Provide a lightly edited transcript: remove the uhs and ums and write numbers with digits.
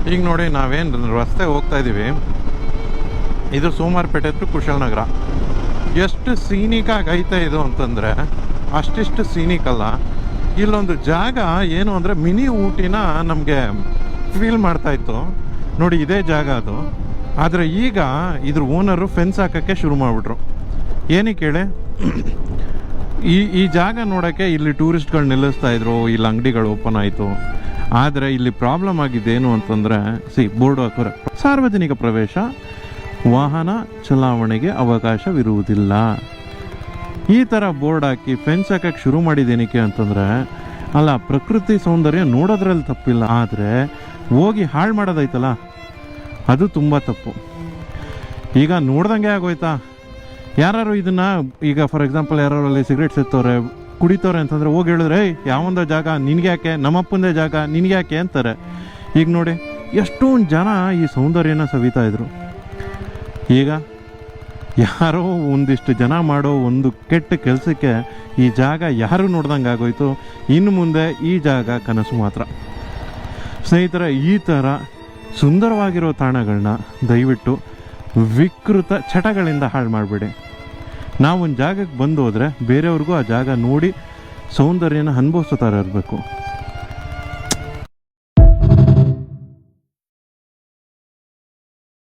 ಈಗ ನೋಡಿ ನಾವೇನು ರಸ್ತೆ ಹೋಗ್ತಾ ಇದ್ದೀವಿ, ಇದು ಸೋಮವಾರಪೇಟೆ ಟು ಕುಶಾಲನಗರ. ಎಷ್ಟು ಸೀನಿಕಾಗಿ ಐತೆ ಇದು ಅಂತಂದರೆ ಅಷ್ಟಿಷ್ಟು ಸೀನಿಕಲ್ಲ. ಇಲ್ಲೊಂದು ಜಾಗ ಏನು ಅಂದರೆ ಮಿನಿ ಊಟಿನ ನಮಗೆ ಫೀಲ್ ಮಾಡ್ತಾಯಿತ್ತು ನೋಡಿ, ಇದೇ ಜಾಗ ಅದು. ಆದರೆ ಈಗ ಇದ್ರ ಓನರು ಫೆನ್ಸ್ ಹಾಕೋಕ್ಕೆ ಶುರು ಮಾಡಿಬಿಟ್ರು. ಏನಕ್ಕೆ ಹೇಳಿ, ಈ ಜಾಗ ನೋಡೋಕ್ಕೆ ಇಲ್ಲಿ ಟೂರಿಸ್ಟ್ಗಳು ನಿಲ್ಲಿಸ್ತಾಯಿದ್ರು, ಇಲ್ಲಿ ಅಂಗಡಿಗಳು ಓಪನ್ ಆಯಿತು. ಆದರೆ ಇಲ್ಲಿ ಪ್ರಾಬ್ಲಮ್ ಆಗಿದ್ದೇನು ಅಂತಂದರೆ, ಬೋರ್ಡ್ ಹಾಕೋರೆ, ಸಾರ್ವಜನಿಕ ಪ್ರವೇಶ, ವಾಹನ ಚಲಾವಣೆಗೆ ಅವಕಾಶವಿರುವುದಿಲ್ಲ. ಈ ಥರ ಬೋರ್ಡ್ ಹಾಕಿ ಫೆನ್ಸ್ ಹಾಕಕ್ಕೆ ಶುರು ಮಾಡಿದ್ದೇನಕ್ಕೆ ಅಂತಂದರೆ, ಅಲ್ಲ ಪ್ರಕೃತಿ ಸೌಂದರ್ಯ ನೋಡೋದ್ರಲ್ಲಿ ತಪ್ಪಿಲ್ಲ, ಆದರೆ ಹೋಗಿ ಹಾಳು ಮಾಡೋದೈತಲ್ಲ ಅದು ತುಂಬ ತಪ್ಪು. ಈಗ ನೋಡ್ದಂಗೆ ಆಗೋಯ್ತಾ, ಯಾರು ಇದನ್ನು ಈಗ ಫಾರ್ ಎಕ್ಸಾಂಪಲ್ ಯಾರು ಅಲ್ಲಿ ಸಿಗರೇಟ್ ಸೇತ್ತವ್ರೆ, ಕುಡಿತವ್ರೆ ಅಂತಂದರೆ ಹೋಗಿ ಹೇಳಿದ್ರೆ, ಯಾವೊಂದು ಜಾಗ ನಿನಗೆ ಯಾಕೆ, ನಮ್ಮಪ್ಪಂದೇ ಜಾಗ ನಿನಗೆ ಯಾಕೆ ಅಂತಾರೆ. ಈಗ ನೋಡಿ ಎಷ್ಟೊಂದು ಜನ ಈ ಸೌಂದರ್ಯನ ಸವಿತಾ ಇದ್ರು. ಈಗ ಯಾರೋ ಒಂದಿಷ್ಟು ಜನ ಮಾಡೋ ಒಂದು ಕೆಟ್ಟ ಕೆಲಸಕ್ಕೆ ಈ ಜಾಗ ಯಾರು ನೋಡ್ದಂಗೆ ಆಗೋಯ್ತು. ಇನ್ನು ಮುಂದೆ ಈ ಜಾಗ ಕನಸು ಮಾತ್ರ. ಸ್ನೇಹಿತರೆ, ಈ ಥರ ಸುಂದರವಾಗಿರೋ ತಾಣಗಳನ್ನ ದಯವಿಟ್ಟು ವಿಕೃತ ಚಟಗಳಿಂದ ಹಾಳು ಮಾಡಿಬಿಡಿ. ನಾವೊಂದು ಜಾಗಕ್ಕೆ ಬಂದು ಹೋದರೆ ಬೇರೆಯವ್ರಿಗೂ ಆ ಜಾಗ ನೋಡಿ ಸೌಂದರ್ಯನ ಅನುಭವಿಸೋ ಥರ ಇರಬೇಕು.